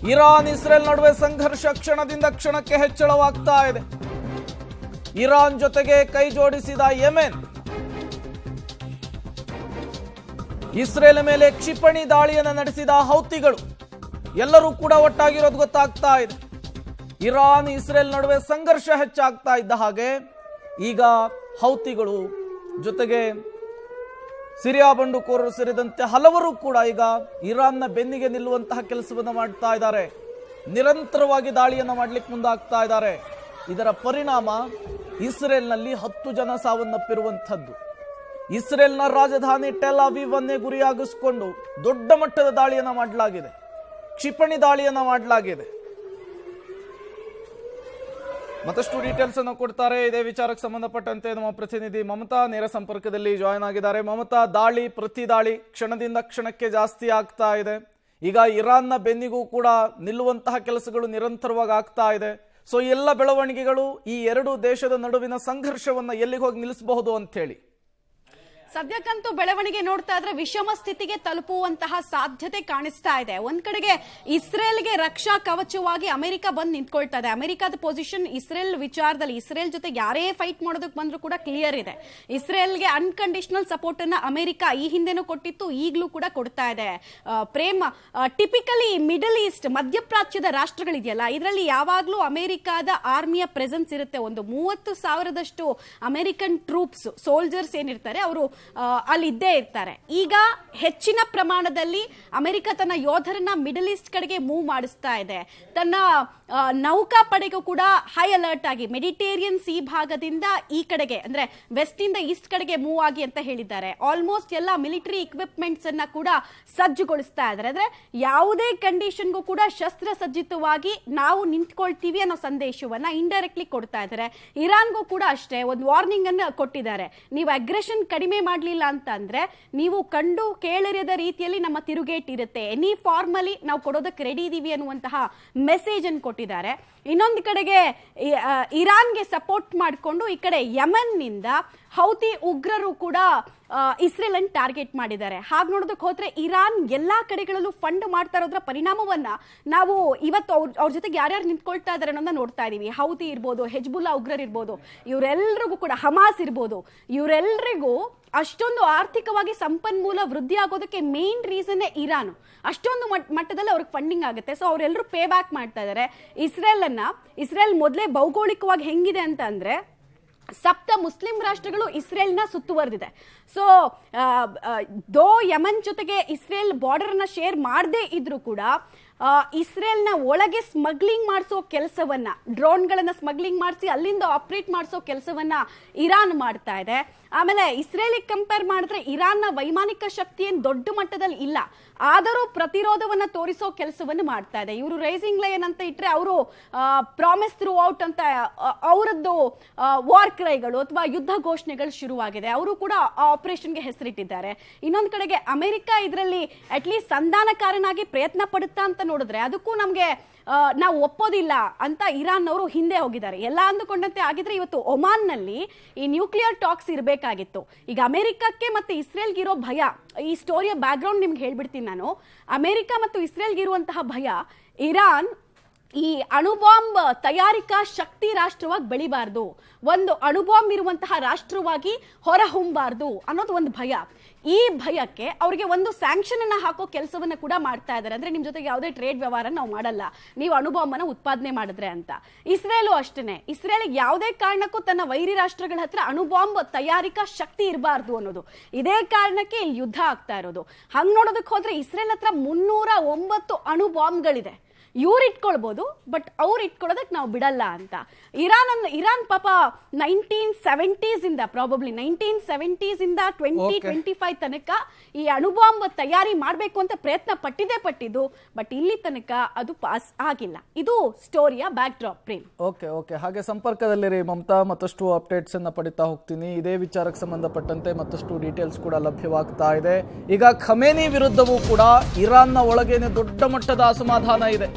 Iran Israel ನಡುವೆ ಸಂಘರ್ಷ ಕ್ಷಣದಿಂದ ಕ್ಷಣಕ್ಕೆ ಹೆಚ್ಚಳವಾಗ್ತಾ ಇದೆ. ಇರಾನ್ ಜೊತೆಗೆ ಕೈ ಜೋಡಿಸಿದ ಯೆಮೆನ್, ಇಸ್ರೇಲ್ ಮೇಲೆ ಕ್ಷಿಪಣಿ ದಾಳಿಯನ್ನು ನಡೆಸಿದ ಹೌತಿಗಳು ಎಲ್ಲರೂ ಕೂಡ ಒಟ್ಟಾಗಿರೋದು ಗೊತ್ತಾಗ್ತಾ ಇದೆ. ಇರಾನ್ ಇಸ್ರೇಲ್ ನಡುವೆ ಸಂಘರ್ಷ ಹೆಚ್ಚಾಗ್ತಾ ಇದ್ದ ಹಾಗೆ ಈಗ ಹೌತಿಗಳು ಜೊತೆಗೆ ಸಿರಿಯಾ ಬಂಡುಕೋರರು ಸೇರಿದಂತೆ ಹಲವರು ಕೂಡ ಈಗ ಇರಾನ್ನ ಬೆನ್ನಿಗೆ ನಿಲ್ಲುವಂತಹ ಕೆಲಸವನ್ನು ಮಾಡ್ತಾ ಇದ್ದಾರೆ. ನಿರಂತರವಾಗಿ ದಾಳಿಯನ್ನು ಮಾಡಲಿಕ್ಕೆ ಮುಂದಾಗ್ತಾ ಇದ್ದಾರೆ. ಇದರ ಪರಿಣಾಮ ಇಸ್ರೇಲ್ನಲ್ಲಿ 10 ಜನ ಸಾವನ್ನಪ್ಪಿರುವಂಥದ್ದು. ಇಸ್ರೇಲ್ನ ರಾಜಧಾನಿ ಟೆಲ್ ಅವೀವ್ ಅನ್ನೇ ಗುರಿಯಾಗಿಸಿಕೊಂಡು ದೊಡ್ಡ ಮಟ್ಟದ ದಾಳಿಯನ್ನು ಮಾಡಲಾಗಿದೆ, ಕ್ಷಿಪಣಿ ದಾಳಿಯನ್ನು ಮಾಡಲಾಗಿದೆ. ಮತ್ತಷ್ಟು ಡೀಟೇಲ್ಸ್ ಅನ್ನು ಕೊಡ್ತಾರೆ. ಇದೇ ವಿಚಾರಕ್ಕೆ ಸಂಬಂಧಪಟ್ಟಂತೆ ನಮ್ಮ ಪ್ರತಿನಿಧಿ ಮಮತಾ ನೇರ ಸಂಪರ್ಕದಲ್ಲಿ ಜಾಯ್ನ್ ಆಗಿದ್ದಾರೆ. ಮಮತಾ, ದಾಳಿ ಪ್ರತಿ ದಾಳಿ ಕ್ಷಣದಿಂದ ಕ್ಷಣಕ್ಕೆ ಜಾಸ್ತಿ ಆಗ್ತಾ ಇದೆ. ಈಗ ಇರಾನ್ನ ಬೆನ್ನಿಗೂ ಕೂಡ ನಿಲ್ಲುವಂತಹ ಕೆಲಸಗಳು ನಿರಂತರವಾಗಿ ಆಗ್ತಾ ಇದೆ. ಸೊ ಎಲ್ಲ ಬೆಳವಣಿಗೆಗಳು ಈ ಎರಡು ದೇಶದ ನಡುವಿನ ಸಂಘರ್ಷವನ್ನ ಎಲ್ಲಿಗೆ ಹೋಗಿ ನಿಲ್ಲಿಸಬಹುದು ಅಂತ ಹೇಳಿ ಸದ್ಯಕ್ಕಂತೂ ಬೆಳವಣಿಗೆ ನೋಡ್ತಾ ಇದ್ರೆ ವಿಷಮ ಸ್ಥಿತಿಗೆ ತಲುಪುವಂತಹ ಸಾಧ್ಯತೆ ಕಾಣಿಸ್ತಾ ಇದೆ. ಒಂದ್ ಕಡೆಗೆ ಇಸ್ರೇಲ್ಗೆ ರಕ್ಷಾ ಕವಚವಾಗಿ ಅಮೆರಿಕ ಬಂದು ನಿಂತ್ಕೊಳ್ತಾ ಇದೆ. ಅಮೆರಿಕದ ಪೊಸಿಷನ್ ಇಸ್ರೇಲ್ ವಿಚಾರದಲ್ಲಿ, ಇಸ್ರೇಲ್ ಜೊತೆ ಯಾರೇ ಫೈಟ್ ಮಾಡೋದಕ್ಕೆ ಬಂದ್ರು ಕೂಡ ಕ್ಲಿಯರ್ ಇದೆ. ಇಸ್ರೇಲ್ಗೆ ಅನ್ಕಂಡೀಷನಲ್ ಸಪೋರ್ಟ್ ಅನ್ನ ಅಮೆರಿಕ ಈ ಹಿಂದೆನೂ ಕೊಟ್ಟಿತ್ತು, ಈಗಲೂ ಕೂಡ ಕೊಡ್ತಾ ಇದೆ. ಟಿಪಿಕಲಿ ಮಿಡಲ್ ಈಸ್ಟ್, ಮಧ್ಯಪ್ರಾಚ್ಯದ ರಾಷ್ಟ್ರಗಳಿದೆಯಲ್ಲ, ಇದರಲ್ಲಿ ಯಾವಾಗ್ಲೂ ಅಮೆರಿಕದ ಆರ್ಮಿಯ ಪ್ರೆಸೆನ್ಸ್ ಇರುತ್ತೆ. ಒಂದು 30,000ದಷ್ಟು ಅಮೆರಿಕನ್ ಟ್ರೂಪ್ಸ್, ಸೋಲ್ಜರ್ಸ್ ಏನಿರ್ತಾರೆ ಅವರು ಅಲ್ಲಿ ಇದ್ದೇ ಇರ್ತಾರೆ. ಈಗ ಹೆಚ್ಚಿನ ಪ್ರಮಾಣದಲ್ಲಿ ಅಮೆರಿಕ ತನ್ನ ಯೋಧರನ್ನ ಮಿಡಲ್ ಈಸ್ಟ್ ಕಡೆಗೆ ಮೂವ್ ಮಾಡಿಸ್ತಾ ಇದೆ. ತನ್ನ ನೌಕಾ ಪಡೆಗೂ ಕೂಡ ಹೈ ಅಲರ್ಟ್ ಆಗಿ ಮೆಡಿಟೇರಿಯನ್ ಸಿ ಭಾಗದಿಂದ ಈ ಕಡೆಗೆ ಅಂದ್ರೆ ವೆಸ್ಟ್ ಇಂದ ಈಸ್ಟ್ ಕಡೆಗೆ ಮೂವ್ ಆಗಿ ಅಂತ ಹೇಳಿದ್ದಾರೆ. ಆಲ್ಮೋಸ್ಟ್ ಎಲ್ಲ ಮಿಲಿಟರಿ ಇಕ್ವಿಪ್ಮೆಂಟ್ಸ್ ಅನ್ನ ಕೂಡ ಸಜ್ಜುಗೊಳಿಸ್ತಾ ಇದ್ದಾರೆ. ಅಂದ್ರೆ ಯಾವುದೇ ಕಂಡೀಷನ್ಗೂ ಕೂಡ ಶಸ್ತ್ರಸಜ್ಜಿತವಾಗಿ ನಾವು ನಿಂತ್ಕೊಳ್ತೀವಿ ಅನ್ನೋ ಸಂದೇಶವನ್ನ ಇಂಡೈರೆಕ್ಟ್ಲಿ ಕೊಡ್ತಾ ಇದ್ದಾರೆ. ಇರಾನ್ಗೂ ಕೂಡ ಅಷ್ಟೇ ಒಂದು ವಾರ್ನಿಂಗ್ ಅನ್ನು ಕೊಟ್ಟಿದ್ದಾರೆ. ನೀವು ಅಗ್ರೆಷನ್ ಕಡಿಮೆ ಮಾಡಲಿಲ್ಲ ಅಂತ ಅಂದ್ರೆ ನೀವು ಕಂಡು ಕೇಳರಿಯದ ರೀತಿಯಲ್ಲಿ ನಮ್ಮ ತಿರುಗೇಟ್ ಇರುತ್ತೆ, ಎನಿ ಫಾರ್ಮಲಿ ನಾವು ಕೊಡೋದಕ್ಕೆ ರೆಡಿ ಇದೀವಿ ಅನ್ನುವಂತಹ ಮೆಸೇಜ್ ಅನ್ನು ಕೊಟ್ಟಿದ್ದಾರೆ. ಇನ್ನೊಂದು ಕಡೆಗೆ ಇರಾನ್ಗೆ ಸಪೋರ್ಟ್ ಮಾಡಿಕೊಂಡು ಈ ಕಡೆ ಯೆಮೆನ್ ನಿಂದ ಹೌತಿ ಉಗ್ರರು ಕೂಡ ಇಸ್ರೇಲ್ ಅನ್ನು ಟಾರ್ಗೆಟ್ ಮಾಡಿದ್ದಾರೆ. ಹಾಗೆ ನೋಡೋದಕ್ಕೆ ಹೋದ್ರೆ ಇರಾನ್ ಎಲ್ಲಾ ಕಡೆಗಳಲ್ಲೂ ಫಂಡ್ ಮಾಡ್ತಾ ಇರೋದ್ರ ಪರಿಣಾಮವನ್ನ ನಾವು ಇವತ್ತು ಅವ್ರ ಜೊತೆಗೆ ಯಾರ್ಯಾರು ನಿಂತ್ಕೊಳ್ತಾ ಇದಾರೆ ಅನ್ನೋದನ್ನ ನೋಡ್ತಾ ಇದೀವಿ. ಹೌತಿ ಇರ್ಬೋದು, ಹೆಜ್ಬುಲ್ಲಾ ಉಗ್ರರ್ ಇರ್ಬೋದು, ಇವರೆಲ್ಲರಿಗೂ ಕೂಡ ಹಮಾಸ್ ಇರ್ಬೋದು, ಇವರೆಲ್ಲರಿಗೂ ಅಷ್ಟೊಂದು ಆರ್ಥಿಕವಾಗಿ ಸಂಪನ್ಮೂಲ ವೃದ್ಧಿ ಆಗೋದಕ್ಕೆ ಮೇನ್ ರೀಸನ್ ಇರಾನ್. ಅಷ್ಟೊಂದು ಮಟ್ಟದಲ್ಲಿ ಅವ್ರಿಗೆ ಫಂಡಿಂಗ್ ಆಗುತ್ತೆ. ಸೊ ಅವರೆಲ್ಲರೂ ಪೇ ಬ್ಯಾಕ್ ಮಾಡ್ತಾ ಇದ್ದಾರೆ ಇಸ್ರೇಲ್ ಮೊದಲೇ ಭೌಗೋಳಿಕವಾಗಿ ಹೆಂಗಿದೆ ಅಂತ ಅಂದ್ರೆ 7 ಮುಸ್ಲಿಂ ರಾಷ್ಟ್ರಗಳು ಇಸ್ರೇಲ್ನ ಸುತ್ತುವರೆದಿದೆ. ಸೊ ದೋ ಯಮನ್ ಜೊತೆಗೆ ಇಸ್ರೇಲ್ ಬಾರ್ಡರ್ ನ ಶೇರ್ ಮಾಡದೇ ಇದ್ರೂ ಕೂಡ ಇಸ್ರೇಲ್ನ ಒಳಗೆ ಸ್ಮಗ್ಲಿಂಗ್ ಮಾಡಿಸೋ ಕೆಲಸವನ್ನ, ಡ್ರೋನ್ಗಳನ್ನ ಸ್ಮಗ್ಲಿಂಗ್ ಮಾಡಿಸಿ ಅಲ್ಲಿಂದ ಆಪರೇಟ್ ಮಾಡಿಸೋ ಕೆಲಸವನ್ನ ಇರಾನ್ ಮಾಡ್ತಾ ಇದೆ. ಆಮೇಲೆ ಇಸ್ರೇಲಿಗೆ ಕಂಪೇರ್ ಮಾಡಿದ್ರೆ ಇರಾನ್ನ ವೈಮಾನಿಕ ಶಕ್ತಿ ಏನು ದೊಡ್ಡ ಮಟ್ಟದಲ್ಲಿ ಇಲ್ಲ, ಆದರೂ ಪ್ರತಿರೋಧವನ್ನ ತೋರಿಸೋ ಕೆಲಸವನ್ನು ಮಾಡ್ತಾ ಇದೆ. ಇವರು ರೈಸಿಂಗ್ ಲೈನ್ ಅಂತ ಇಟ್ರೆ ಅವರು ಪ್ರಾಮಿಸ್ ಥ್ರೂ ಔಟ್ ಅಂತ ಅವರದ್ದು ವಾರ್ ಕ್ರೈಗಳು ಅಥವಾ ಯುದ್ಧ ಘೋಷಣೆಗಳು ಶುರುವಾಗಿದೆ. ಅವರು ಕೂಡ ಆಪರೇಷನ್ಗೆ ಹೆಸರಿಟ್ಟಿದ್ದಾರೆ. ಇನ್ನೊಂದು ಕಡೆಗೆ ಅಮೆರಿಕ ಇದರಲ್ಲಿ ಅಟ್ಲೀಸ್ಟ್ ಸಂಧಾನಕಾರನಾಗಿ ಪ್ರಯತ್ನ ಪಡುತ್ತಾ ಅಂತ ನೋಡಿದ್ರೆ ಅದಕ್ಕೂ ನಮಗೆ ನಾವು ಒಪ್ಪೋದಿಲ್ಲ ಅಂತ ಇರಾನ್ ಅವರು ಹಿಂದೆ ಹೋಗಿದ್ದಾರೆ. ಎಲ್ಲ ಅಂದುಕೊಂಡಂತೆ ಆಗಿದ್ರೆ ಇವತ್ತು ಒಮಾನ್ ನಲ್ಲಿ ಈ ನ್ಯೂಕ್ಲಿಯರ್ ಟಾಕ್ಸ್ ಇರಬೇಕಾಗಿತ್ತು. ಈಗ ಅಮೆರಿಕಕ್ಕೆ ಮತ್ತೆ ಇಸ್ರೇಲ್ಗೆ ಇರೋ ಭಯ, ಈ ಸ್ಟೋರಿಯ ಬ್ಯಾಕ್ ಗ್ರೌಂಡ್ ನಿಮ್ಗೆ ಹೇಳ್ಬಿಡ್ತೀನಿ ನಾನು. ಅಮೆರಿಕ ಮತ್ತು ಇಸ್ರೇಲ್ಗೆ ಇರುವಂತಹ ಭಯ, ಇರಾನ್ ಈ ಅಣುಬಾಂಬ್ ತಯಾರಿಕಾ ಶಕ್ತಿ ರಾಷ್ಟ್ರವಾಗಿ ಬೆಳಿಬಾರ್ದು, ಒಂದು ಅಣುಬಾಂಬ್ ಇರುವಂತಹ ರಾಷ್ಟ್ರವಾಗಿ ಹೊರಹೊಮ್ಮಬಾರ್ದು ಅನ್ನೋದು ಒಂದು ಭಯ. ಈ ಭಯಕ್ಕೆ ಅವರಿಗೆ ಒಂದು ಸ್ಯಾಂಕ್ಷನ್ ಅನ್ನ ಹಾಕೋ ಕೆಲಸವನ್ನ ಕೂಡ ಮಾಡ್ತಾ ಇದ್ದಾರೆ. ಅಂದ್ರೆ ನಿಮ್ ಜೊತೆಗೆ ಯಾವುದೇ ಟ್ರೇಡ್ ವ್ಯವಹಾರ ನಾವು ಮಾಡಲ್ಲ ನೀವು ಅಣುಬಾಂಬ್ ಅನ್ನ ಉತ್ಪಾದನೆ ಮಾಡಿದ್ರೆ ಅಂತ. ಇಸ್ರೇಲು ಅಷ್ಟೇನೆ, ಇಸ್ರೇಲ್ ಯಾವುದೇ ಕಾರಣಕ್ಕೂ ತನ್ನ ವೈರಿ ರಾಷ್ಟ್ರಗಳ ಹತ್ರ ಅಣುಬಾಂಬ್ ತಯಾರಿಕಾ ಶಕ್ತಿ ಇರಬಾರ್ದು ಅನ್ನೋದು, ಇದೇ ಕಾರಣಕ್ಕೆ ಇಲ್ಲಿ ಯುದ್ಧ ಆಗ್ತಾ ಇರೋದು. ಹಂಗ್ ನೋಡೋದಕ್ಕೆ ಹೋದ್ರೆ ಇಸ್ರೇಲ್ ಹತ್ರ 309 ಅಣುಬಾಂಬ್ಗಳಿದೆ. ಇವ್ರು ಇಟ್ಕೊಳ್ಬಹುದು, ಬಟ್ ಅವ್ರು ಇಟ್ಕೊಳ್ಳೋದಕ್ಕೆ ನಾವು ಬಿಡಲ್ಲ ಅಂತ. ಇರಾನ್ ಪಾಪ 1970s ಇಂದ ಪ್ರಾಬಬ್ಲಿ 1970s ಇಂದ 2025 ತನಕ ಈ ಅಣುಬಾಂಬ್ ತಯಾರಿ ಮಾಡಬೇಕು ಅಂತ ಪ್ರಯತ್ನ ಪಟ್ಟಿದ್ದು, ಬಟ್ ಇಲ್ಲಿ ತನಕ ಅದು ಪಾಸ್ ಆಗಿಲ್ಲ. ಇದು ಸ್ಟೋರಿಯ ಬ್ಯಾಕ್ ಡ್ರಾಪ್. ಪ್ರೇಮ್, ಓಕೆ ಹಾಗೆ ಸಂಪರ್ಕದಲ್ಲಿರಿ ಮಮತಾ, ಮತ್ತಷ್ಟು ಅಪ್ಡೇಟ್ಸ್ ಅನ್ನ ಪಡಿತಾ ಹೋಗ್ತೀನಿ. ಇದೇ ವಿಚಾರಕ್ಕೆ ಸಂಬಂಧಪಟ್ಟಂತೆ ಮತ್ತಷ್ಟು ಡೀಟೇಲ್ಸ್ ಕೂಡ ಲಭ್ಯವಾಗ್ತಾ ಇದೆ. ಈಗ ಖಮೇನಿ ವಿರುದ್ಧವೂ ಕೂಡ ಇರಾನ್ನ ಒಳಗೇನೆ ದೊಡ್ಡ ಮಟ್ಟದ ಅಸಮಾಧಾನ ಇದೆ.